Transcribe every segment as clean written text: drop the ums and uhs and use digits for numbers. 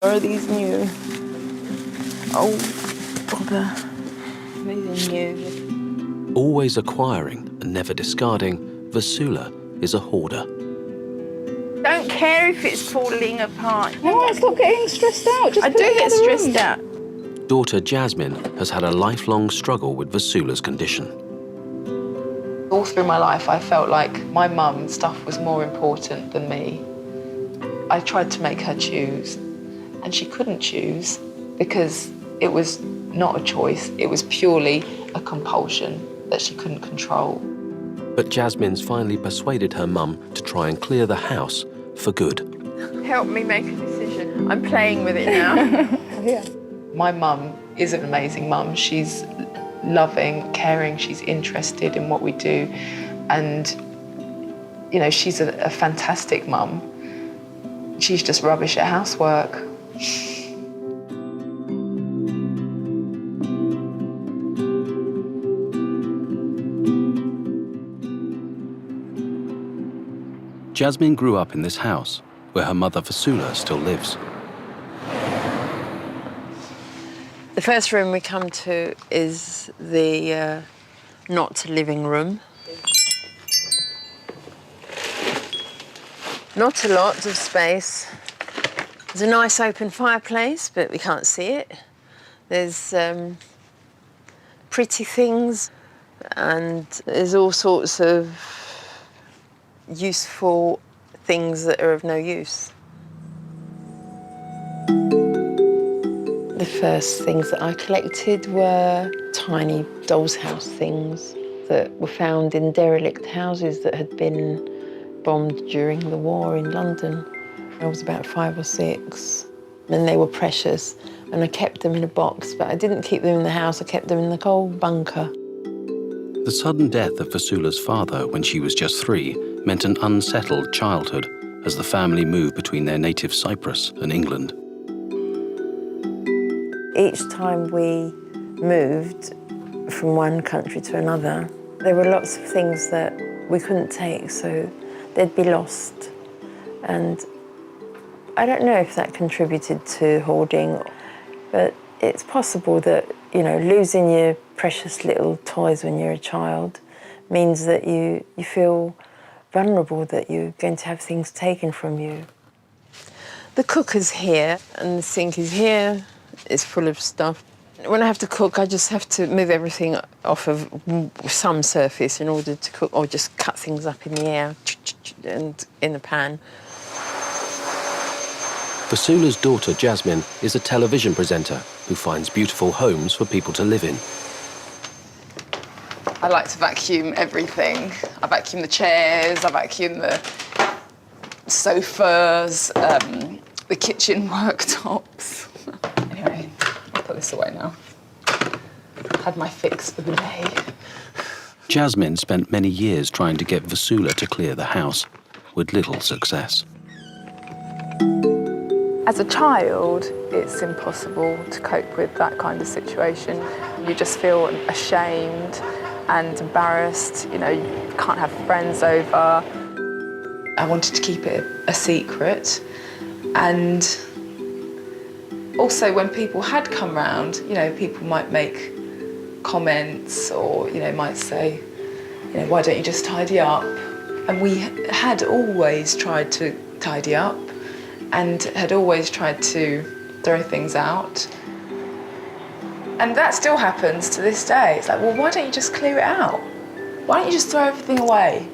Are these new? Oh, bother. These are new. Always acquiring and never discarding, Vasula is a hoarder. Don't care if it's falling apart. No, stop getting stressed out. Just I do get stressed out. Daughter Jasmine has had a lifelong struggle with Vasula's condition. All through my life, I felt like my mum's stuff was more important than me. I tried to make her choose, and she couldn't choose because it was not a choice. It was purely a compulsion that she couldn't control. But Jasmine's finally persuaded her mum to try and clear the house for good. Help me make a decision. I'm playing with it now. Yeah. My mum is an amazing mum. She's loving, caring, she's interested in what we do. And, you know, she's a fantastic mum. She's just rubbish at housework. Jasmine grew up in this house, where her mother Vasula still lives. The first room we come to is the not living room. Not a lot of space. There's a nice open fireplace, but we can't see it. There's pretty things, and there's all sorts of useful things that are of no use. The first things that I collected were tiny doll's house things that were found in derelict houses that had been bombed during the war in London. I was about 5 or 6, and they were precious, and I kept them in a box, but I didn't keep them in the house, I kept them in the coal bunker. The sudden death of Vasula's father when she was just 3 meant an unsettled childhood as the family moved between their native Cyprus and England. Each time we moved from one country to another, there were lots of things that we couldn't take, so they'd be lost. And I don't know if that contributed to hoarding, but it's possible that, you know, losing your precious little toys when you're a child means that you feel vulnerable, that you're going to have things taken from you. The cooker's here and the sink is here. It's full of stuff. When I have to cook, I just have to move everything off of some surface in order to cook, or just cut things up in the air and in the pan. Vasula's daughter Jasmine is a television presenter who finds beautiful homes for people to live in. I like to vacuum everything. I vacuum the chairs, I vacuum the sofas, the kitchen worktops. Anyway, I'll put this away now. Had my fix for the day. Jasmine spent many years trying to get Vasula to clear the house, with little success. As a child, it's impossible to cope with that kind of situation. You just feel ashamed and embarrassed. You know, you can't have friends over. I wanted to keep it a secret, and also when people had come round, you know, people might make comments or, you know, might say, you know, why don't you just tidy up? And we had always tried to tidy up and had always tried to throw things out. And that still happens to this day. It's like, well, why don't you just clear it out? Why don't you just throw everything away?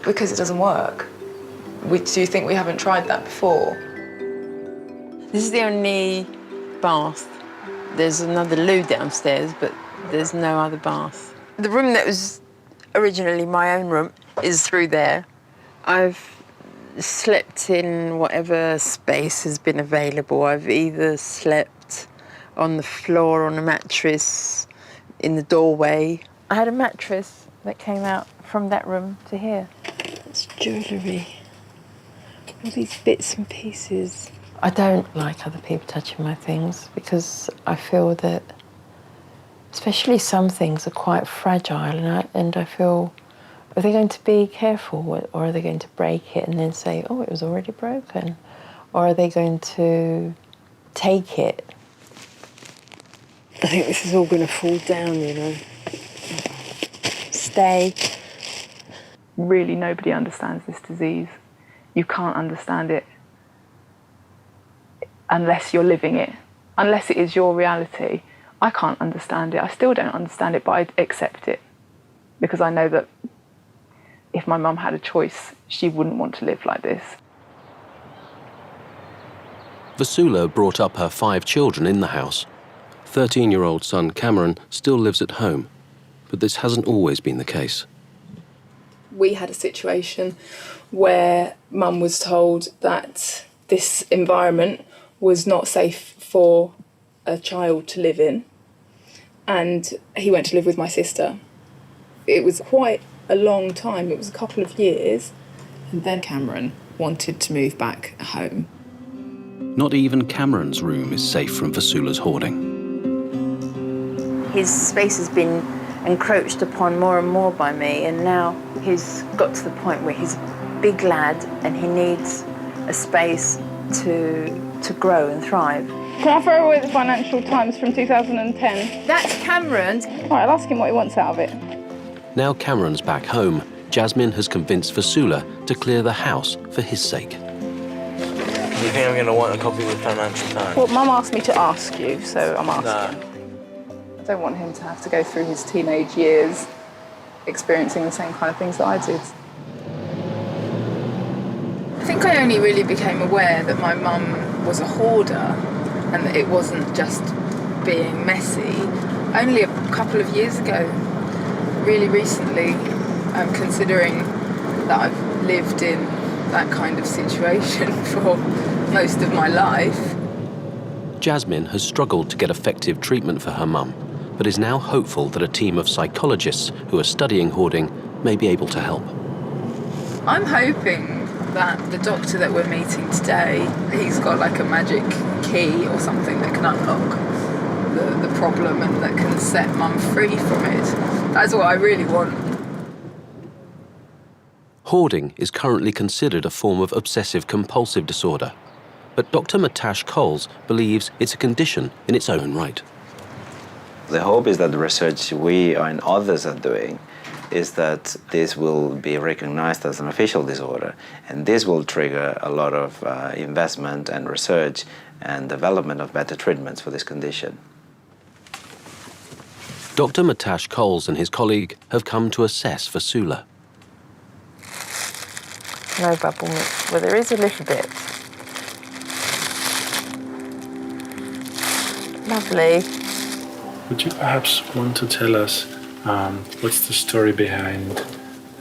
Because it doesn't work. Do you think we haven't tried that before? This is the only bath. There's another loo downstairs, but there's no other bath. The room that was originally my own room is through there. I've slept in whatever space has been available. I've either slept on the floor on a mattress in the doorway. I had a mattress that came out from that room to here. It's jewellery. All these bits and pieces. I don't like other people touching my things because I feel that, especially some things are quite fragile, and I feel, are they going to be careful or are they going to break it and then say, oh, it was already broken? or are they going to take it? I think this is all going to fall down, you know. Stay. Really, nobody understands this disease. You can't understand it unless you're living it, unless it is your reality. I can't understand it. I still don't understand it, but I accept it because I know that if my mum had a choice, she wouldn't want to live like this. Vasula brought up her 5 children in the house. 13-year-old son Cameron still lives at home, but this hasn't always been the case. We had a situation where Mum was told that this environment was not safe for a child to live in, and he went to live with my sister. It was quite a long time, it was a couple of years, and then Cameron wanted to move back home. Not even Cameron's room is safe from Vasula's hoarding. His space has been encroached upon more and more by me, and now he's got to the point where he's a big lad and he needs a space to grow and thrive. Can I throw away the Financial Times from 2010? That's Cameron's. All right, I'll ask him what he wants out of it. Now Cameron's back home, Jasmine has convinced Vasula to clear the house for his sake. Do you think I'm going to want a copy of the Financial Times? Well, Mum asked me to ask you, so I'm asking. No. I don't want him to have to go through his teenage years experiencing the same kind of things that I did. I think I only really became aware that my mum was a hoarder and that it wasn't just being messy only a couple of years ago. Really recently, considering that I've lived in that kind of situation for most of my life. Jasmine has struggled to get effective treatment for her mum, but is now hopeful that a team of psychologists who are studying hoarding may be able to help. I'm hoping that the doctor that we're meeting today, he's got like a magic key or something that can unlock the problem and that can set Mum free from it. That's what I really want. Hoarding is currently considered a form of obsessive-compulsive disorder, but Dr. Matash Coles believes it's a condition in its own right. The hope is that the research we and others are doing is that this will be recognized as an official disorder, and this will trigger a lot of investment and research and development of better treatments for this condition. Dr. Matash Coles and his colleague have come to assess Vasula. No bubble mix. Well, there is a little bit. Lovely. Would you perhaps want to tell us what's the story behind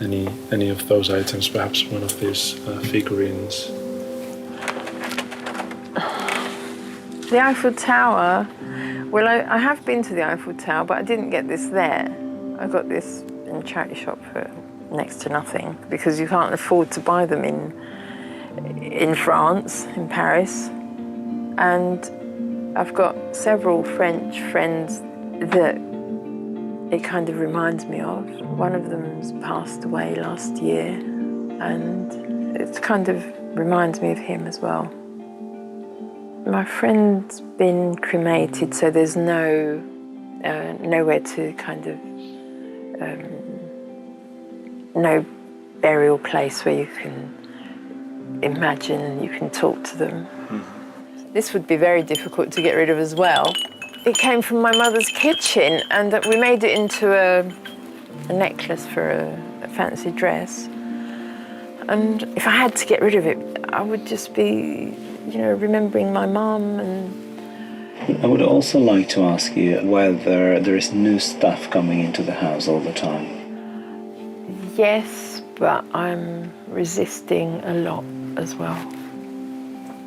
any of those items, perhaps one of these figurines? The Eiffel Tower, well, I have been to the Eiffel Tower, but I didn't get this there. I got this in a charity shop for next to nothing because you can't afford to buy them in France, in Paris. And I've got several French friends that it kind of reminds me of. One of them's passed away last year, and it kind of reminds me of him as well. My friend's been cremated, so there's nowhere to kind of, no burial place where you can imagine and you can talk to them. Mm-hmm. This would be very difficult to get rid of as well. It came from my mother's kitchen, and we made it into a necklace for a fancy dress. And if I had to get rid of it, I would just be, you know, remembering my mum. And I would also like to ask you whether there is new stuff coming into the house all the time. Yes, but I'm resisting a lot as well.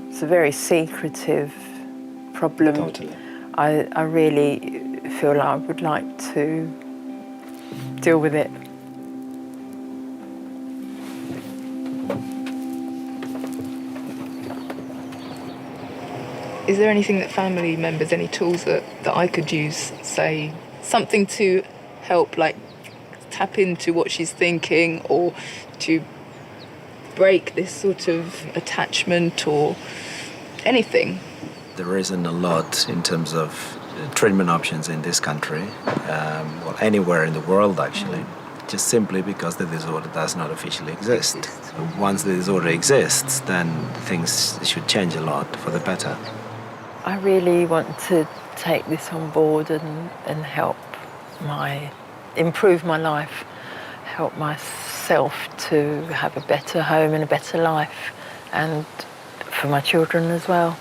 It's a very secretive problem. Totally. I really feel like I would like to deal with it. Is there anything that family members, any tools that I could use, say, something to help, like, tap into what she's thinking or to break this sort of attachment or anything. There isn't a lot in terms of treatment options in this country, well, anywhere in the world actually, just simply because the disorder does not officially exist. Once the disorder exists, then things should change a lot for the better. I really want to take this on board and help improve my life, help myself to have a better home and a better life, and for my children as well.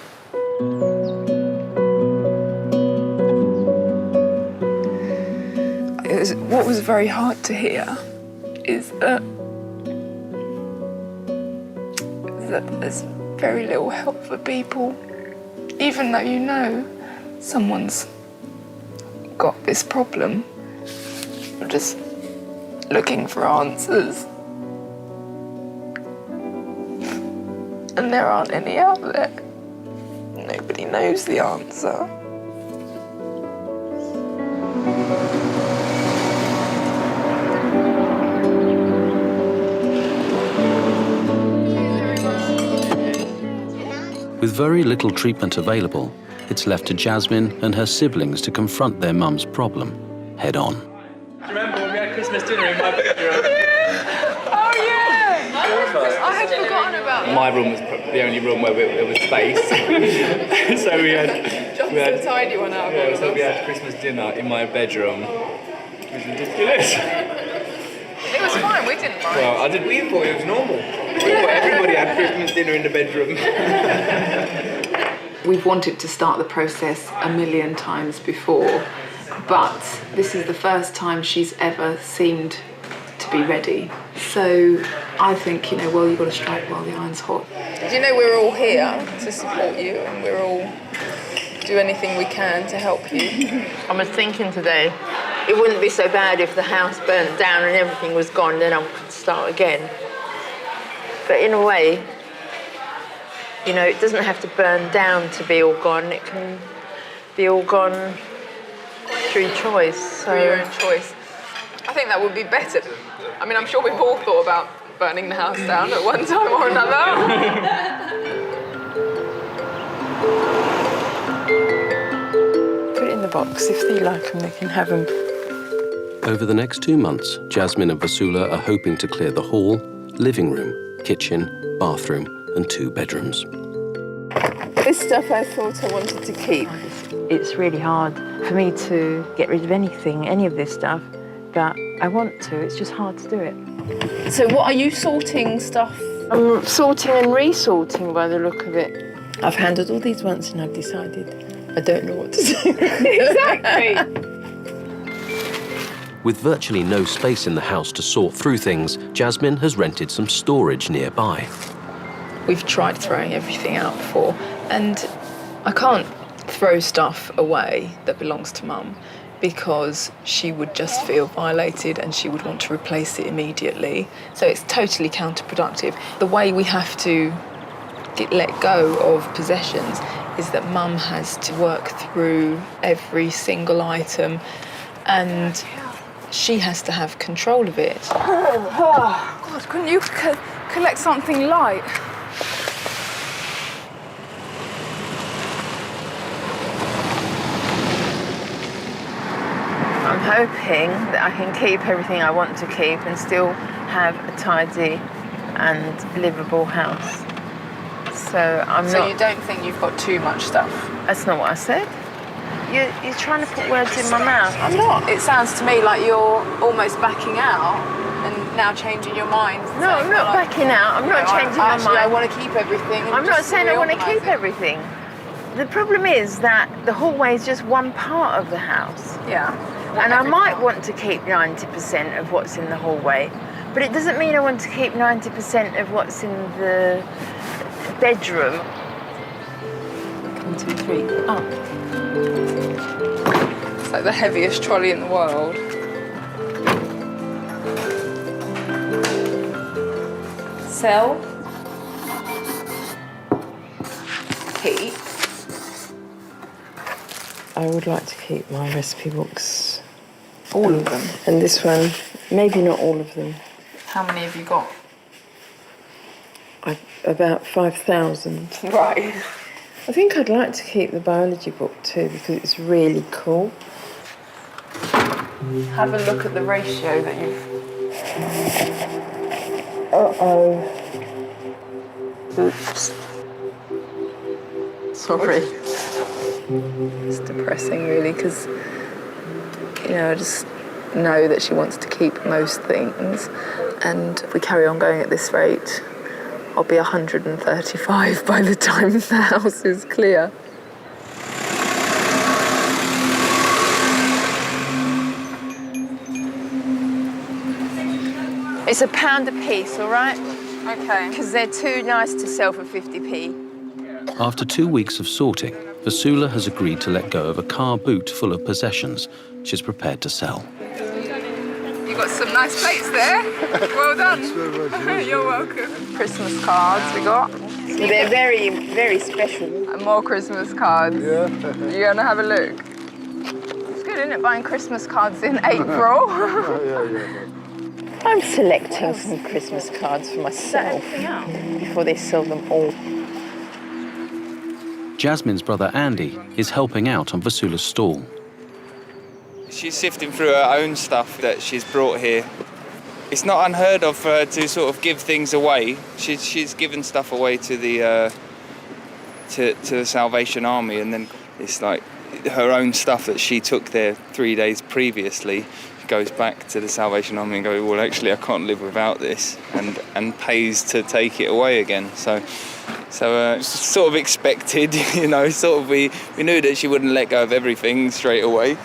What was very hard to hear is that there's very little help for people, even though you know someone's got this problem. You're just looking for answers, and there aren't any out there. Nobody knows the answer. With very little treatment available, it's left to Jasmine and her siblings to confront their mum's problem head on. Do you remember when we had Christmas dinner in my bedroom? Oh yeah! I had forgotten about that. My room was the only room where there was space. So we had... Just a tiny one out of all of so us. we had Christmas dinner in my bedroom. It was ridiculous. It was fine, we didn't mind. Well, we thought it was normal. We thought everybody had Christmas dinner in the bedroom. We've wanted to start the process a million times before, but this is the first time she's ever seemed to be ready. So I think, well, you've got to strike while the iron's hot. You know, we're all here to support you, and we're all do anything we can to help you. I was thinking today, it wouldn't be so bad if the house burnt down and everything was gone, then I could start again. But in a way, it doesn't have to burn down to be all gone. It can be all gone through choice. Through your own choice. I think that would be better. I mean, I'm sure we've all thought about burning the house down at one time or another. Put it in the box. If they like them, they can have them. Over the next 2 months, Jasmine and Vasula are hoping to clear the hall, living room, kitchen, bathroom and 2 bedrooms. This stuff I thought I wanted to keep. It's really hard for me to get rid of any of this stuff, but I want to. It's just hard to do it. So what are you sorting stuff? I'm sorting and resorting by the look of it. I've handled all these once and I've decided I don't know what to do. Exactly. With virtually no space in the house to sort through things, Jasmine has rented some storage nearby. We've tried throwing everything out before, and I can't throw stuff away that belongs to Mum because she would just feel violated and she would want to replace it immediately. So it's totally counterproductive. The way we have to let go of possessions is that Mum has to work through every single item and she has to have control of it. Oh, God, couldn't you collect something light? I'm hoping that I can keep everything I want to keep and still have a tidy and livable house. So So you don't think you've got too much stuff? That's not what I said. You're trying to put words in my mouth. I'm not. It sounds to me like you're almost backing out and now changing your mind. No, I'm not backing out. I'm not changing my mind. I want to keep everything. I'm not saying I want to keep everything. The problem is that the hallway is just one part of the house. Yeah. And I might want to keep 90% of what's in the hallway, but it doesn't mean I want to keep 90% of what's in the bedroom. 1, 2, 3, up. It's like the heaviest trolley in the world. Sell. Keep. I would like to keep my recipe books. All of them? And this one, maybe not all of them. How many have you got? About 5,000. Right. I think I'd like to keep the biology book too because it's really cool. Have a look at the ratio that you've... Uh-oh. Oops. Sorry. It's depressing, really, because, you know, I just know that she wants to keep most things, and if we carry on going at this rate, I'll be 135 by the time the house is clear. It's £1 a piece, all right? Okay. Because they're too nice to sell for 50p. After 2 weeks of sorting, Vasula has agreed to let go of a car boot full of possessions she's prepared to sell. You got some nice plates there. Well done. You're welcome. Christmas cards we got. They're very, very special. And more Christmas cards. Yeah. You gonna have a look? It's good, isn't it, buying Christmas cards in April? I'm selecting some Christmas cards for myself before they sell them all. Jasmine's brother Andy is helping out on Vasula's stall. She's sifting through her own stuff that she's brought here. It's not unheard of for her to sort of give things away. She's given stuff away to the Salvation Army, and then it's like her own stuff that she took there 3 days previously goes back to the Salvation Army and goes, well, actually, I can't live without this, and pays to take it away again. So it's sort of expected, you know. Sort of we knew that she wouldn't let go of everything straight away.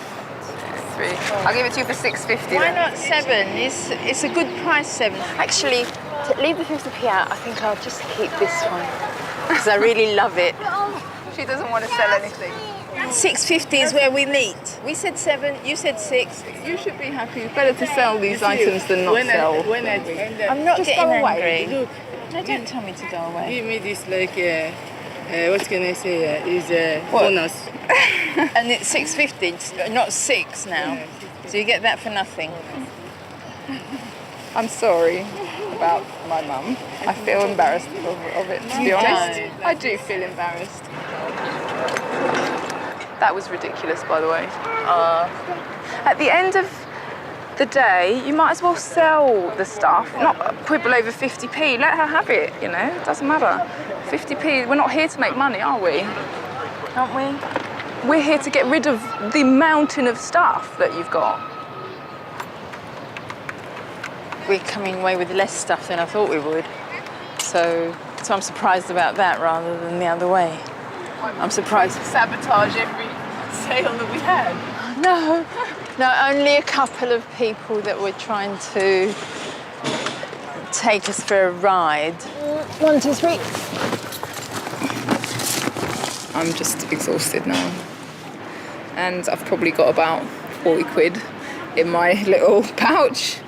I'll give it to you for £6.50. Why not 7? It's a good price, 7. Actually, to leave the 50p out, I think I'll just keep this one because I really love it. She doesn't want to sell anything. 6.50 is where we meet. We said 7, you said 6. You should be happy. It's better to sell these items than not sell. I'm not Just getting go away. angry. Look, No, don't tell me to go away. give me this like, what can I say? Is a bonus. And it's 6.50, not 6 now. So you get that for nothing. I'm sorry about my mum. I feel embarrassed of it, to be honest. I do feel embarrassed. That was ridiculous, by the way. At the end of the day, you might as well sell the stuff, not quibble over 50p. Let her have it, you know, it doesn't matter. 50p, we're not here to make money, are we? Aren't we? We're here to get rid of the mountain of stuff that you've got. We're coming away with less stuff than I thought we would. So I'm surprised about that rather than the other way. I'm surprised. Sabotage every sale that we had. No, only a couple of people that were trying to take us for a ride. 1, 2, 3. I'm just exhausted now. And I've probably got about 40 quid in my little pouch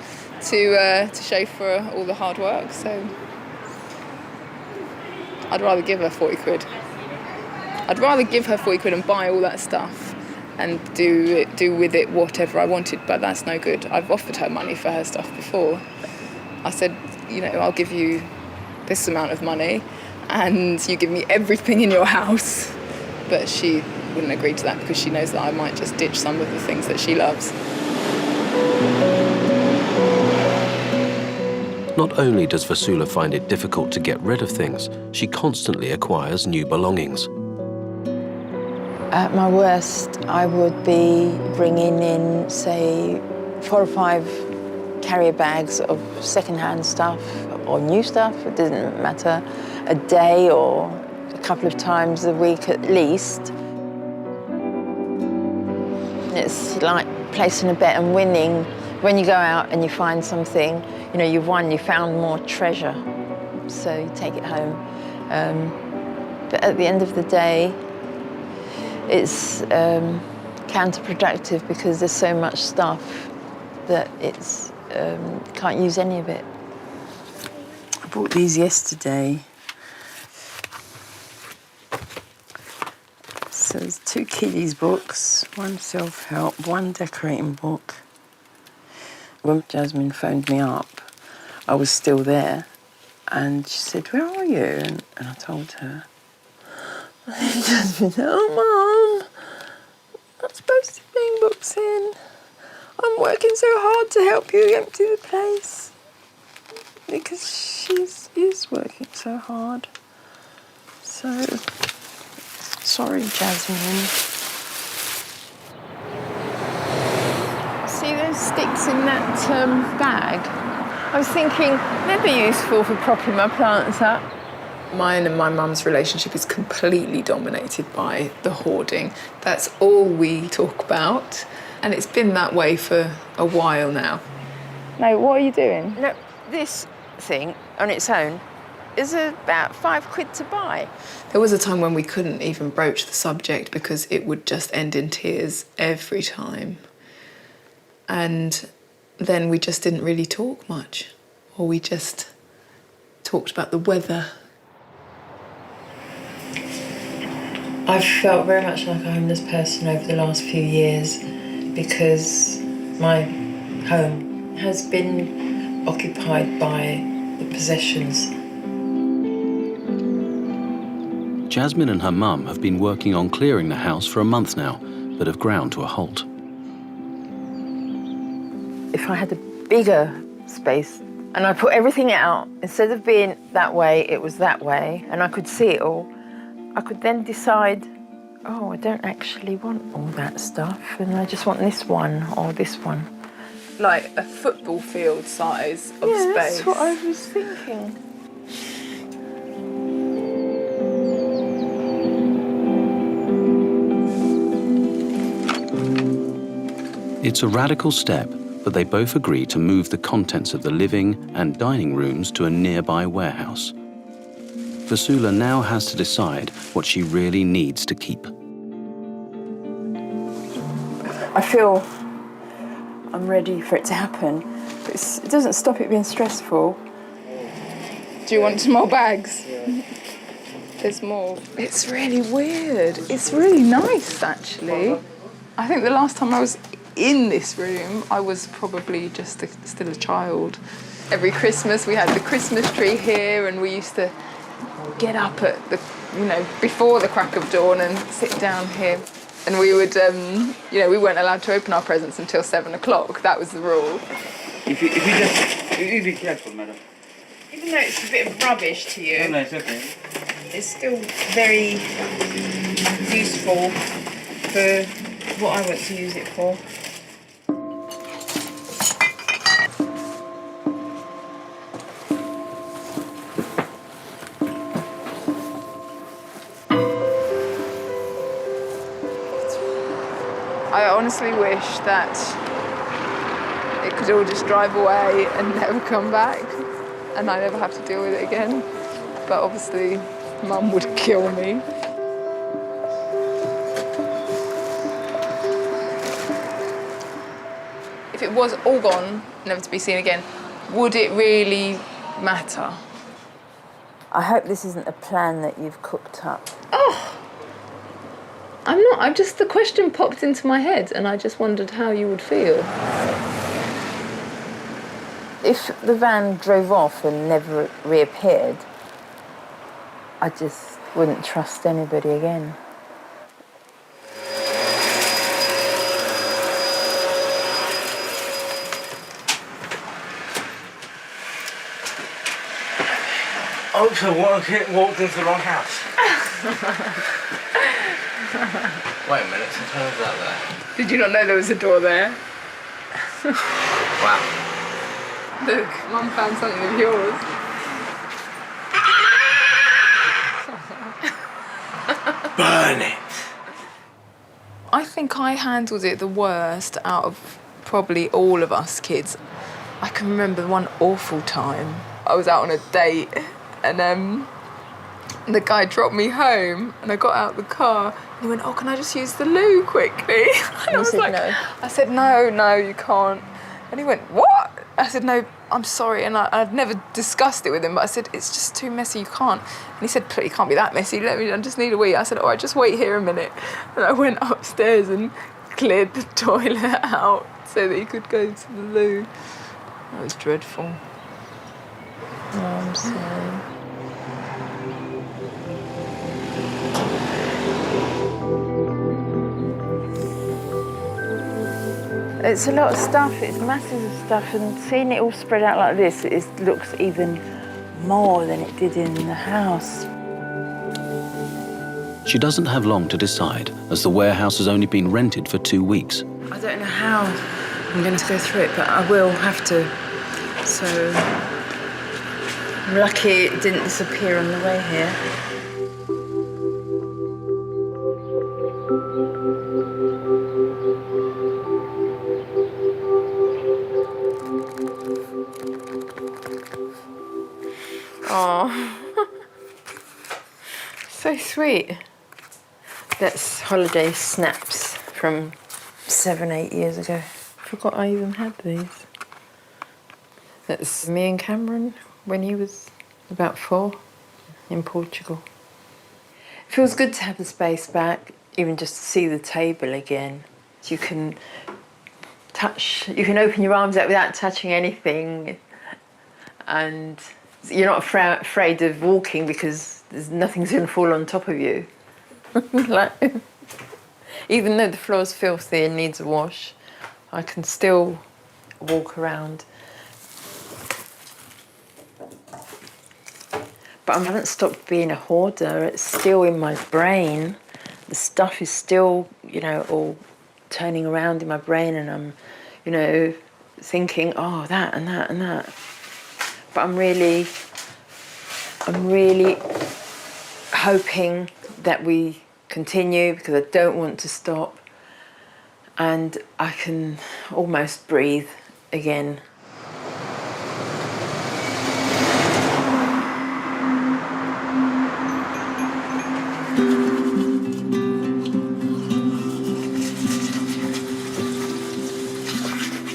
to show for all the hard work, so I'd rather give her 40 quid. I'd rather give her 40 quid and buy all that stuff and do with it whatever I wanted, but that's no good. I've offered her money for her stuff before. I said, you know, I'll give you this amount of money and you give me everything in your house. But she wouldn't agree to that because she knows that I might just ditch some of the things that she loves. Not only does Vasula find it difficult to get rid of things, she constantly acquires new belongings. At my worst, I would be bringing in, say, 4 or 5 carrier bags of second-hand stuff or new stuff, it doesn't matter, a day or a couple of times a week at least. It's like placing a bet and winning. When you go out and you find something, you know, you've won, you found more treasure, so you take it home. But at the end of the day, it's counterproductive because there's so much stuff that it's can't use any of it. I bought these yesterday. So there's 2 kiddies books, 1 self-help, 1 decorating book. When Jasmine phoned me up, I was still there, and she said, "Where are you?" And I told her. Jasmine said, oh, Mum, I'm not supposed to bring books in. I'm working so hard to help you empty the place. Because she is working so hard. So, sorry, Jasmine. See those sticks in that bag? I was thinking they'd be useful for propping my plants up. Mine and my mum's relationship is completely dominated by the hoarding. That's all we talk about, and it's been that way for a while now. No, what are you doing? No, this thing on its own is about £5 to buy. There was a time when we couldn't even broach the subject because it would just end in tears every time. And then we just didn't really talk much, or we just talked about the weather. I've felt very much like a homeless person over the last few years because my home has been occupied by the possessions. Jasmine and her mum have been working on clearing the house for a month now, but have ground to a halt. If I had a bigger space and I put everything out, instead of being that way, it was that way, and I could see it all, I could then decide, oh, I don't actually want all that stuff, and I just want this one or this one. Like a football field size of Yeah, space. that's what I was thinking. It's a radical step, but they both agree to move the contents of the living and dining rooms to a nearby warehouse. Vasula now has to decide what she really needs to keep. I feel I'm ready for it to happen, but it doesn't stop it being stressful. Do you want some more bags? There's more. It's really weird. It's really nice, actually. I think the last time I was in this room, I was probably just still a child. Every Christmas we had the Christmas tree here, and we used to get up at before the crack of dawn and sit down here. And we would, we weren't allowed to open our presents until 7 o'clock. That was the rule. If you be careful, madam. Even though it's a bit of rubbish to you, No, it's okay. it's still very useful for what I want to use it for. I honestly wish that it could all just drive away and never come back, and I never have to deal with it again. But obviously, Mum would kill me. If it was all gone, never to be seen again, would it really matter? I hope this isn't a plan that you've cooked up. Oh! The question popped into my head and I just wondered how you would feel. If the van drove off and never reappeared, I just wouldn't trust anybody again. Oops, I walked into the wrong house. Wait a minute, something was that there? Did you not know there was a door there? Wow. Look, Mum found something of yours. Burn it! I think I handled it the worst out of probably all of us kids. I can remember one awful time. I was out on a date and the guy dropped me home and I got out of the car and he went, oh, can I just use the loo quickly? And I was like, no. I said, no, you can't. And he went, what? I said, no, I'm sorry. And I'd never discussed it with him, but I said, it's just too messy, you can't. And he said, please, it can't be that messy, I just need a wee. I said, all right, just wait here a minute. And I went upstairs and cleared the toilet out so that he could go to the loo. That was dreadful. Oh, I'm sorry. It's a lot of stuff, it's masses of stuff, and seeing it all spread out like this, it looks even more than it did in the house. She doesn't have long to decide, as the warehouse has only been rented for 2 weeks. I don't know how I'm going to go through it, but I will have to. So I'm lucky it didn't disappear on the way here. Oh, so sweet. That's holiday snaps from 7, 8 years ago. Forgot I even had these. That's me and Cameron when he was about 4 in Portugal. It feels good to have the space back, even just to see the table again. You can you can open your arms out without touching anything, and you're not afraid of walking because nothing's going to fall on top of you. Like, even though the floor's filthy and needs a wash, I can still walk around. But I haven't stopped being a hoarder. It's still in my brain. The stuff is still, you know, all turning around in my brain, and I'm, you know, thinking, oh, that and that and that. But I'm really hoping that we continue, because I don't want to stop, and I can almost breathe again.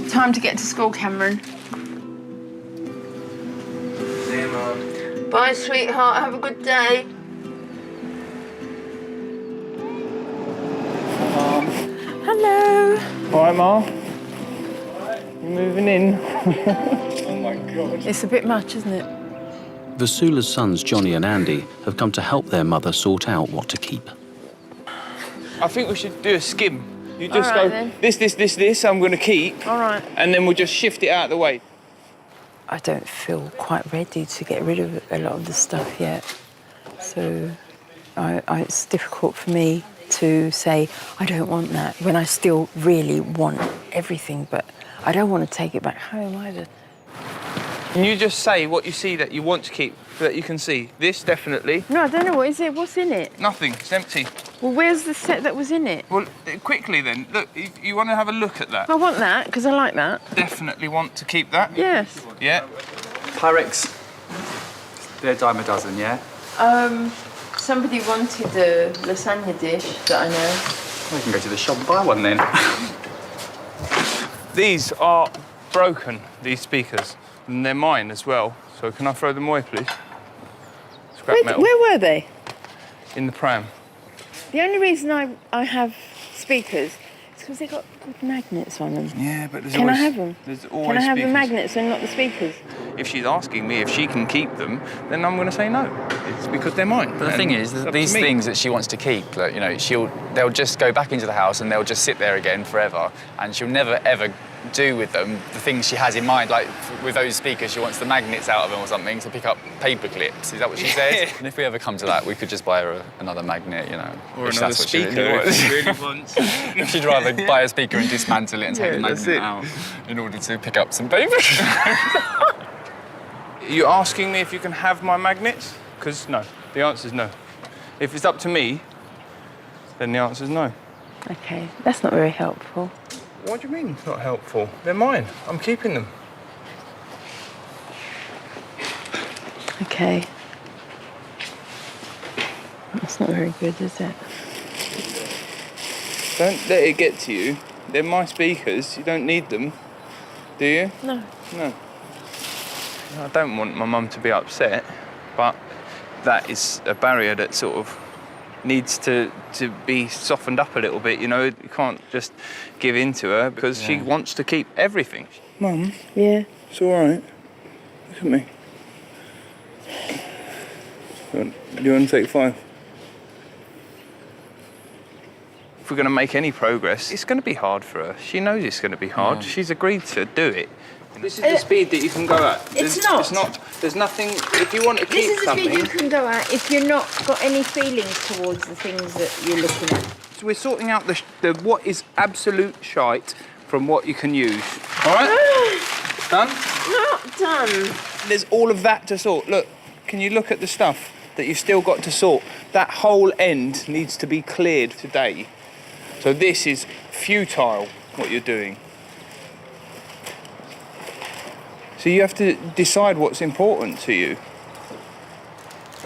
Time to get to school, Cameron. See you, Mum. Bye, sweetheart. Have a good day. Hello. All right, Ma? You moving in? Oh my God. It's a bit much, isn't it? Vasula's sons, Johnny and Andy, have come to help their mother sort out what to keep. I think we should do a skim. You just All right, go, then. this I'm going to keep. All right. And then we'll just shift it out of the way. I don't feel quite ready to get rid of a lot of the stuff yet. So it's difficult for me to say, I don't want that, when I still really want everything, but I don't want to take it back home either. Can you just say what you see that you want to keep, that you can see? This, definitely. No, I don't know. What is it? What's in it? Nothing, it's empty. Well, where's the set that was in it? Well, quickly then, look, you want to have a look at that? I want that, because I like that. Definitely want to keep that? Yes. Yeah. Pyrex. They're a dime a dozen, yeah? Somebody wanted a lasagna dish that I know. Well, you can go to the shop and buy one then. These are broken, these speakers, and they're mine as well. So can I throw them away, please? Scrap metal. Where were they? In the pram. The only reason I have speakers is because they've got good magnets on them. Yeah, but there's Can always... I have them? There's always Can I have speakers. the magnets and not the speakers? If she's asking me if she can keep them, then I'm going to say no. It's because they're mine. But the thing is, it's up these to me. things that she wants to keep, like, you know, they'll just go back into the house and they'll just sit there again forever, and she'll never ever do with them the things she has in mind. Like with those speakers, she wants the magnets out of them or something to pick up paper clips. Is that what she said? And if we ever come to that, we could just buy her another magnet, you know. Or if another that's what she speaker really if she really wants. If she'd rather buy a speaker and dismantle it and take the magnet out in order to pick up some paper. Are you asking me if you can have my magnets? Because no, the answer's no. If it's up to me, then the answer's no. Okay, that's not very helpful. What do you mean it's not helpful? They're mine. I'm keeping them. Okay. That's not very good, is it? Don't let it get to you. They're my speakers. You don't need them, do you? No. No. I don't want my mum to be upset, but that is a barrier that sort of needs to be softened up a little bit, you know. You can't just give in to her because she wants to keep everything. Mum? Yeah? It's all right. Look at me. Do you want to take 5? we're going to make any progress, it's going to be hard for her. She knows it's going to be hard. Yeah. She's agreed to do it. This is the speed that you can go at. It's not. There's nothing, if you want to keep something... This is the speed you can go at if you're not got any feelings towards the things that you're looking at. So we're sorting out the what is absolute shite from what you can use. All right? Done? Not done. There's all of that to sort. Look, can you look at the stuff that you've still got to sort? That whole end needs to be cleared today. So this is futile, what you're doing. So you have to decide what's important to you.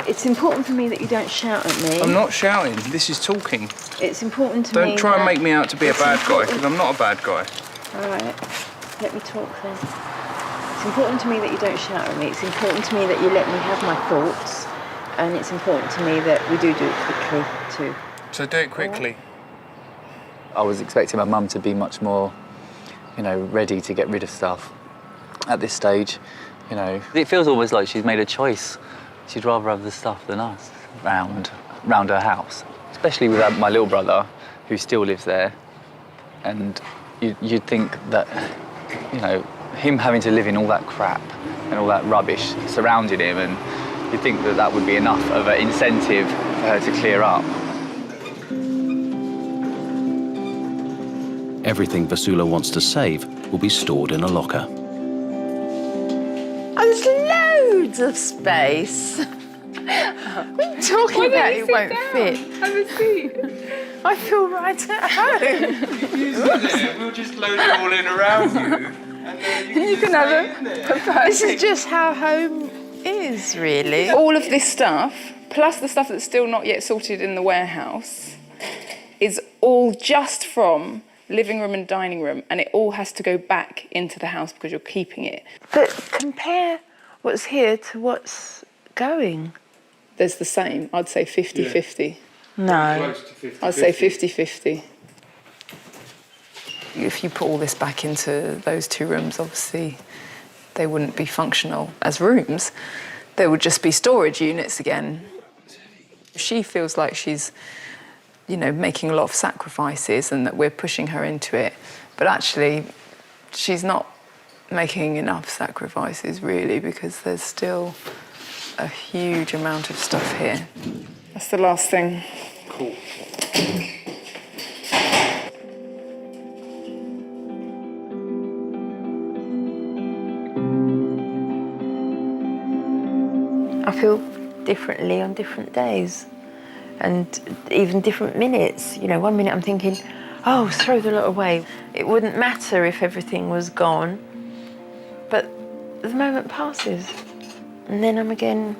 It's important for me that you don't shout at me. I'm not shouting, this is talking. It's important to me. Don't try and make me out to be a bad guy, because I'm not a bad guy. All right, let me talk then. It's important to me that you don't shout at me. It's important to me that you let me have my thoughts. And it's important to me that we do it quickly, too. So do it quickly. I was expecting my mum to be much more, ready to get rid of stuff. At this stage, it feels almost like she's made a choice. She'd rather have the stuff than us round her house. Especially with my little brother, who still lives there. And you'd think that, him having to live in all that crap and all that rubbish surrounding him, and you'd think that that would be enough of an incentive for her to clear up. Everything Vasula wants to save will be stored in a locker. There's loads of space. What are you talking about? It won't fit. Have a seat. I feel right at home. We'll just load it all in around you. And you can have it. This is just how home is, really. All of this stuff, plus the stuff that's still not yet sorted in the warehouse, is all just from living room and dining room, and it all has to go back into the house because you're keeping it. But compare what's here to what's going. There's the same. I'd say 50-50. No. I'd say 50-50. If you put all this back into those two rooms, obviously they wouldn't be functional as rooms. They would just be storage units again. She feels like she's making a lot of sacrifices and that we're pushing her into it. But actually, she's not making enough sacrifices, really, because there's still a huge amount of stuff here. That's the last thing. Cool. I feel differently on different days. And even different minutes. 1 minute I'm thinking, oh, throw the lot away. It wouldn't matter if everything was gone. But the moment passes. And then I'm again,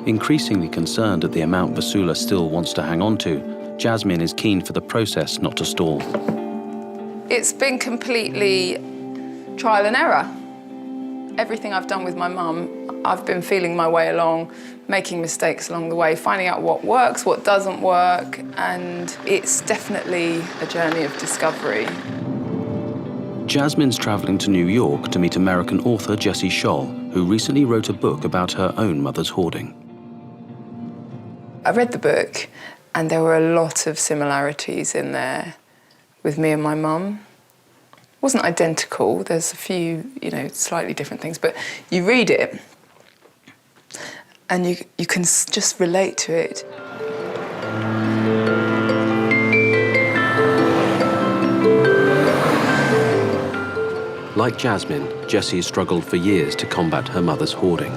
Increasingly concerned at the amount Vasula still wants to hang on to, Jasmine is keen for the process not to stall. It's been completely trial and error. Everything I've done with my mum, I've been feeling my way along, making mistakes along the way, finding out what works, what doesn't work, and it's definitely a journey of discovery. Jasmine's travelling to New York to meet American author Jessie Scholl, who recently wrote a book about her own mother's hoarding. I read the book, and there were a lot of similarities in there with me and my mum. It wasn't identical, there's a few, slightly different things, but you read it, and you can just relate to it. Like Jasmine, Jessie struggled for years to combat her mother's hoarding.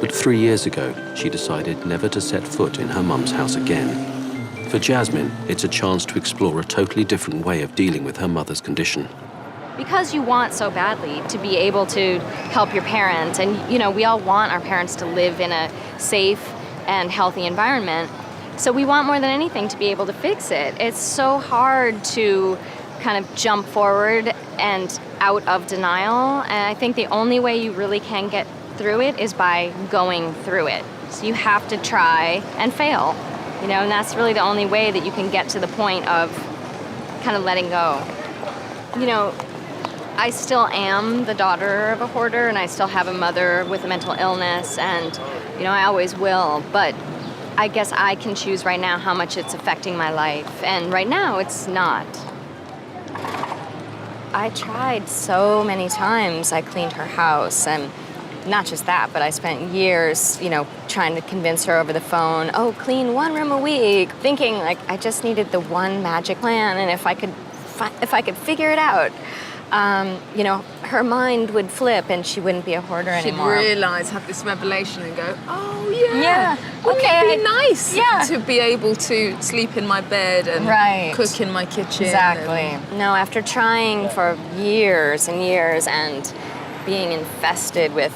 But 3 years ago, she decided never to set foot in her mum's house again. For Jasmine, it's a chance to explore a totally different way of dealing with her mother's condition. Because you want so badly to be able to help your parents, and we all want our parents to live in a safe and healthy environment, so we want more than anything to be able to fix it. It's so hard to kind of jump forward and out of denial, and I think the only way you really can get through it is by going through it. So you have to try and fail, and that's really the only way that you can get to the point of kind of letting go. I still am the daughter of a hoarder, and I still have a mother with a mental illness, and I always will, but I guess I can choose right now how much it's affecting my life. And right now, it's not. I tried so many times. I cleaned her house, and not just that, but I spent years, trying to convince her over the phone, oh, clean 1 room a week, thinking like I just needed the one magic plan, and if I could figure it out, her mind would flip and she wouldn't be a hoarder anymore. She'd realise, have this revelation and go, oh yeah, okay, it'd be nice to be able to sleep in my bed and cook in my kitchen. Exactly. No, after trying for years and years and being infested with,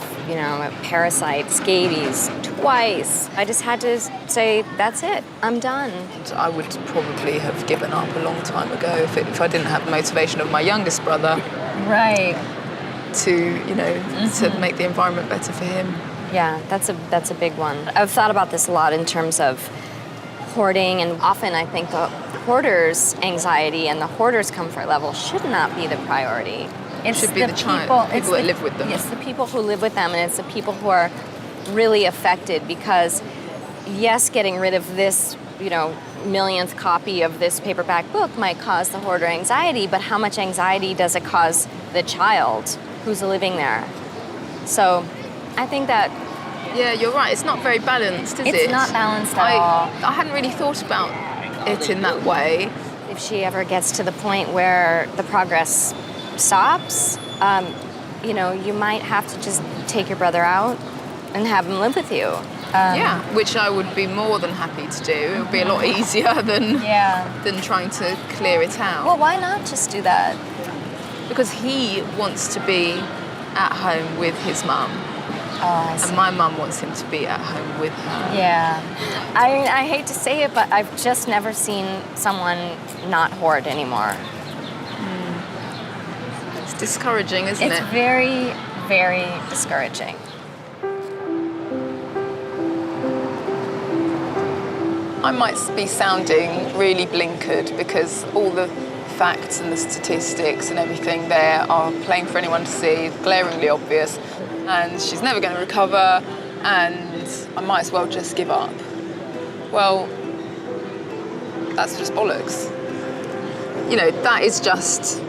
parasites, scabies twice, I just had to say, that's it, I'm done. I would probably have given up a long time ago if I didn't have the motivation of my youngest brother. Right. To, to make the environment better for him. Yeah, that's a big one. I've thought about this a lot in terms of hoarding, and often I think the hoarder's anxiety and the hoarder's comfort level should not be the priority. It should be the people that live with them. It's the people who live with them, and it's the people who are really affected because, yes, getting rid of this, millionth copy of this paperback book might cause the hoarder anxiety, but how much anxiety does it cause the child who's living there? So I think that... Yeah, you're right. It's not very balanced, is it? It's not balanced at all. I hadn't really thought about it in that way. If she ever gets to the point where the progress stops, you might have to just take your brother out and have him live with you. Which I would be more than happy to do. It would be a lot easier than trying to clear it out. Well, why not just do that? Because he wants to be at home with his mum. Oh, I see. And my mum wants him to be at home with her. Yeah. I hate to say it, but I've just never seen someone not hoard anymore. It's discouraging, isn't it? It's very, very discouraging. I might be sounding really blinkered because all the facts and the statistics and everything there are plain for anyone to see, glaringly obvious, and she's never going to recover, and I might as well just give up. Well, that's just bollocks. That is just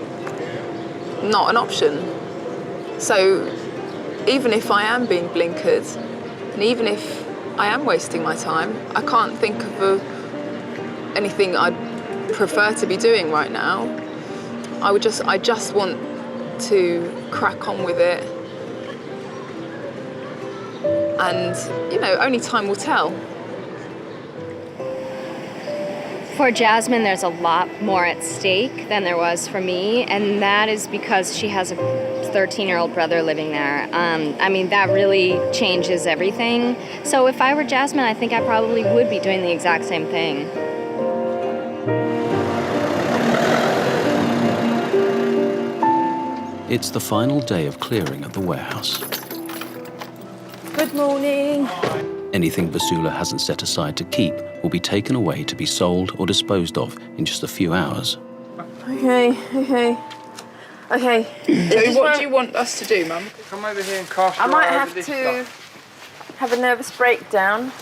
not an option. So even if I am being blinkered, and even if I am wasting my time, I can't think of anything I'd prefer to be doing right now. I just want to crack on with it. And, only time will tell. For Jasmine, there's a lot more at stake than there was for me, and that is because she has a 13-year-old brother living there. That really changes everything. So if I were Jasmine, I think I probably would be doing the exact same thing. It's the final day of clearing at the warehouse. Good morning. Anything Vasula hasn't set aside to keep will be taken away to be sold or disposed of in just a few hours. Okay. So what do you want us to do, Mum? Come over here and cast I your might eye have over this to stuff. have a nervous breakdown.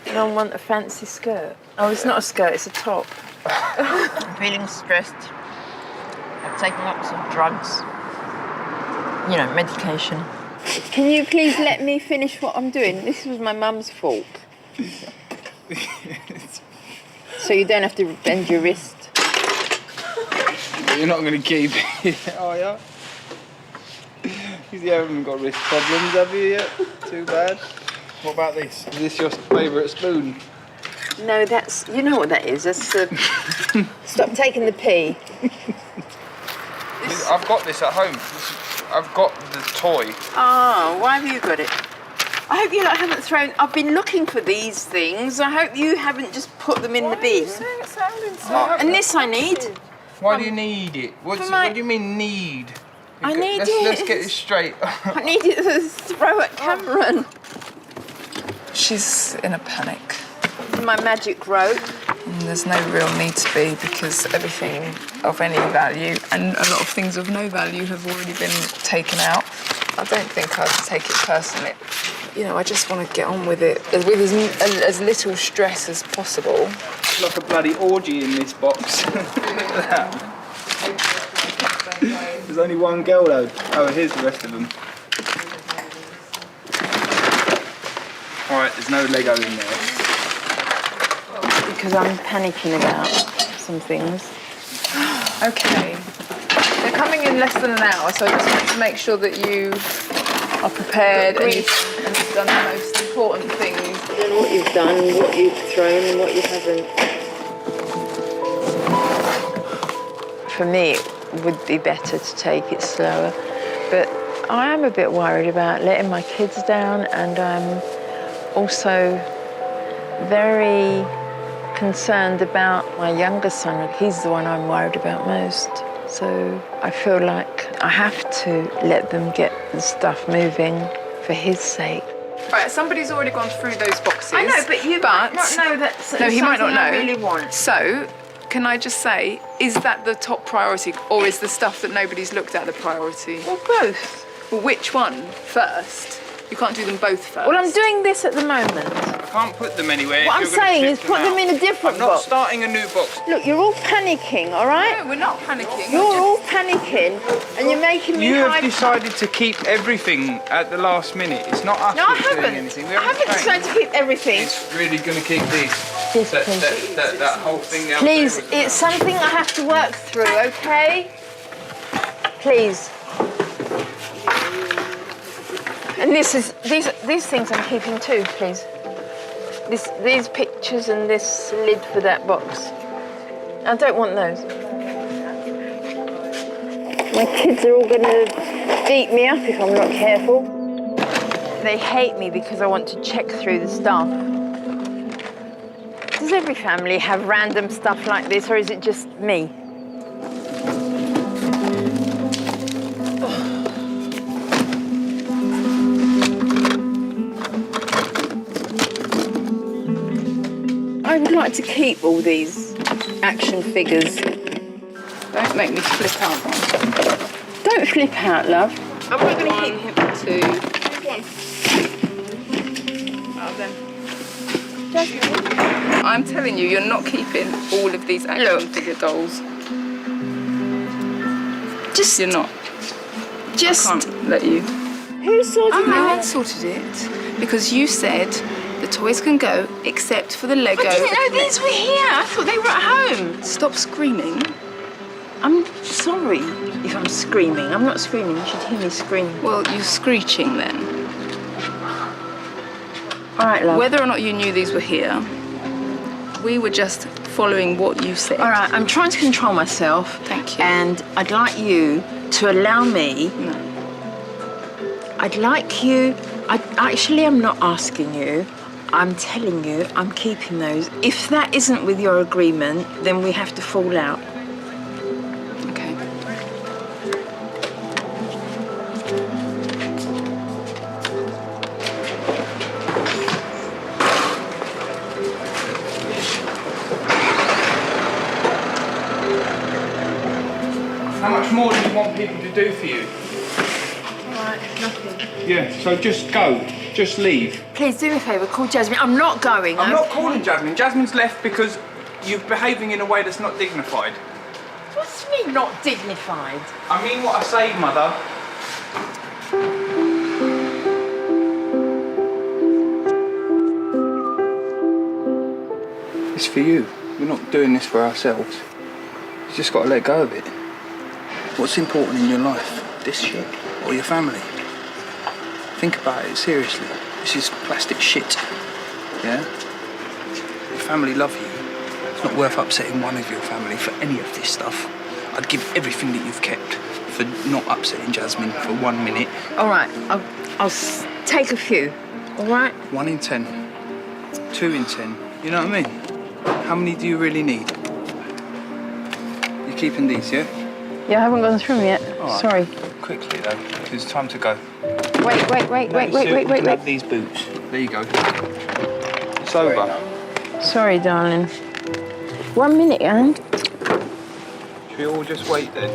I don't want a fancy skirt. Oh, it's not a skirt, it's a top. I'm feeling stressed. I've taken lots of drugs. Medication. Can you please let me finish what I'm doing? This was my mum's fault. So you don't have to bend your wrist. You're not going to keep it, are you? You haven't got wrist problems, have you yet? Too bad. What about this? Is this your favourite spoon? No, that's... You know what that is. That's Stop taking the pee. I've got this at home. I've got the toy. Oh, why have you got it? I hope you haven't thrown... I've been looking for these things. I hope you haven't just put them in the bin. And this I need. Why do you need it? What do you mean need? I need it. Let's get this straight. I need it to throw at Cameron. She's in a panic. My magic rope. And there's no real need to be because everything of any value and a lot of things of no value have already been taken out. I don't think I'd take it personally. you know, I just want to get on with it with as little stress as possible. It's like a bloody orgy in this box. Look at that. There's only one girl though. Oh, here's the rest of them. Alright, there's no Lego in there. Because I'm panicking about some things. Okay. They're coming in less than an hour, so I just want to make sure that you are prepared and you've done the most important things. And what you've done, what you've thrown and what you haven't. For me, it would be better to take it slower, but I am a bit worried about letting my kids down, and I'm also very concerned about my younger son. He's the one I'm worried about most. So I feel like I have to let them get the stuff moving for his sake. Right, somebody's already gone through those boxes. I know, but you might not know that. No, he might not know. I really want. So, can I just say, is that the top priority, or is the stuff that nobody's looked at the priority? Well, both. Well, which one first? You can't do them both first. Well, I'm doing this at the moment. I can't put them anywhere. What I'm saying is put them in a different box. I'm not box. starting a new box. Look, you're all panicking, all right? No, we're not panicking. You're all panicking, and you're making me You have hide. decided to keep everything at the last minute. It's not us No, I that's doing haven't. anything. I haven't decided to keep everything. It's really going to keep these. This, That whole thing. Please, it's something I have to work through, okay? Please. And these things I'm keeping too, please. These pictures and this lid for that box. I don't want those. My kids are all gonna beat me up if I'm not careful. They hate me because I want to check through the stuff. Does every family have random stuff like this, or is it just me? I would like to keep all these action figures. Don't make me flip out. Don't flip out, love. I'm not going to keep him. 2. Oh, then. I'm telling you, you're not keeping all of these action figure dolls. You're not. I can't let you. Who sorted it? I sorted it because you said the toys can go except for the Lego. I didn't know these were here. I thought they were at home. Stop screaming. I'm sorry if I'm screaming. I'm not screaming. You should hear me scream. Well, you're screeching then. All right, love. Whether or not you knew these were here, we were just following what you said. All right, I'm trying to control myself. Thank you. And I'd like you to allow me. No. I'd like you. Actually, I'm not asking you. I'm telling you, I'm keeping those. If that isn't with your agreement, then we have to fall out. Okay. How much more do you want people to do for you? All right, nothing. Yeah, so just go. Just leave. Please do me a favour, call Jasmine. I'm not going. I'm not calling Jasmine. Jasmine's left because you're behaving in a way that's not dignified. What's me not dignified? I mean what I say, Mother. It's for you. We're not doing this for ourselves. You just got to let go of it. What's important in your life? This shit or your family? Think about it seriously. This is plastic shit. Yeah? Your family love you. It's not worth upsetting one of your family for any of this stuff. I'd give everything that you've kept for not upsetting Jasmine for 1 minute. All right, I'll take a few. All right? 1 in 10. 2 in 10. You know what I mean? How many do you really need? You're keeping these, yeah? Yeah, I haven't gone through them yet. All right. Sorry. Quickly though, because it's time to go. Wait. Have these boots. There you go. It's over. Sorry, darling. 1 minute, and Should we all just wait then?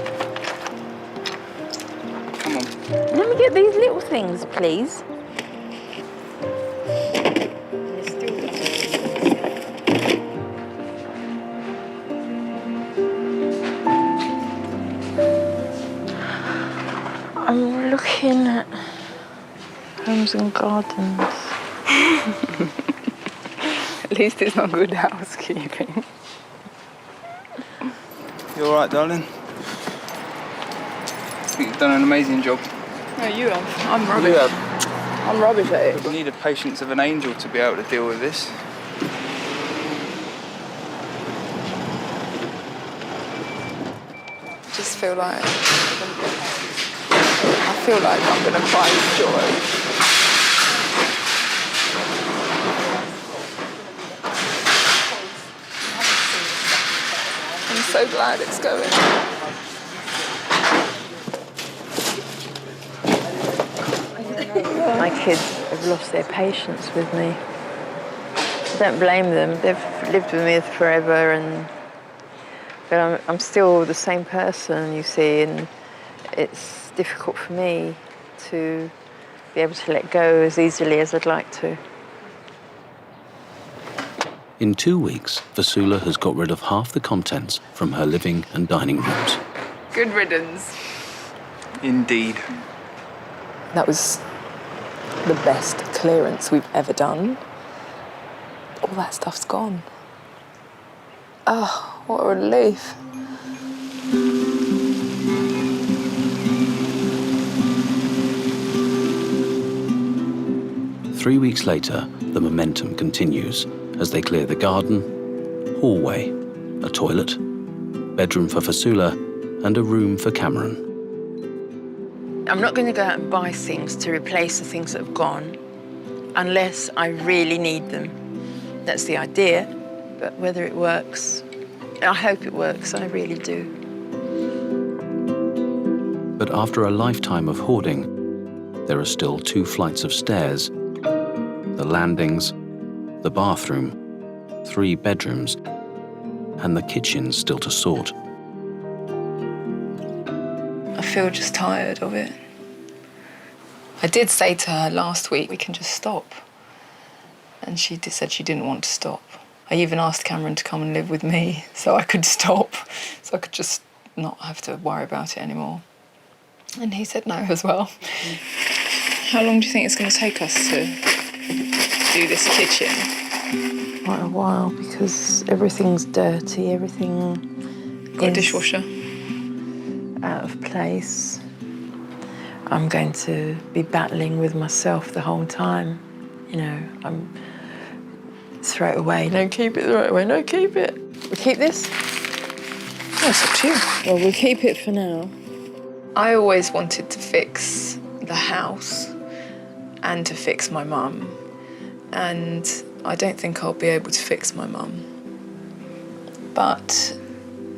Come on. let me get these little things, please. looking at homes and gardens. At least it's not good housekeeping. You all right, darling? I think you've done an amazing job. No, you have. I'm rubbish. You have. I'm rubbish at it. You need the patience of an angel to be able to deal with this. I just feel like I'm gonna cry with joy. I'm so glad it's going. My kids have lost their patience with me. I don't blame them. They've lived with me forever, but I'm still the same person, you see, and it's difficult for me to be able to let go as easily as I'd like to. In 2 weeks, Vasula has got rid of half the contents from her living and dining rooms. Good riddance. Indeed. That was the best clearance we've ever done. All that stuff's gone. Oh, what a relief. Three weeks later, the momentum continues as they clear the garden, hallway, a toilet, bedroom for Vasula, and a room for Cameron. I'm not going to go out and buy things to replace the things that have gone unless I really need them. That's the idea, but whether it works, I hope it works, I really do. But after a lifetime of hoarding, there are still 2 flights of stairs, the landings, the bathroom, 3 bedrooms, and the kitchen still to sort. I feel just tired of it. I did say to her last week, we can just stop. And she said she didn't want to stop. I even asked Cameron to come and live with me so I could stop, so I could just not have to worry about it anymore. And he said no as well. How long do you think it's going to take us to do this kitchen? Quite a while, because everything's dirty, everything Got a is dishwasher? out of place. I'm going to be battling with myself the whole time. You know, I'm throw it away. No, keep it, throw it away. No, keep it. We keep this? No, it's up to you. Well, we keep it for now. I always wanted to fix the house and to fix my mum. And I don't think I'll be able to fix my mum. But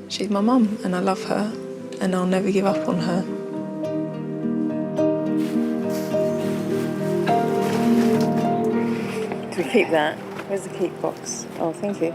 she's my mum and I love her and I'll never give up on her. Do we keep that? Where's the keep box? Oh, thank you.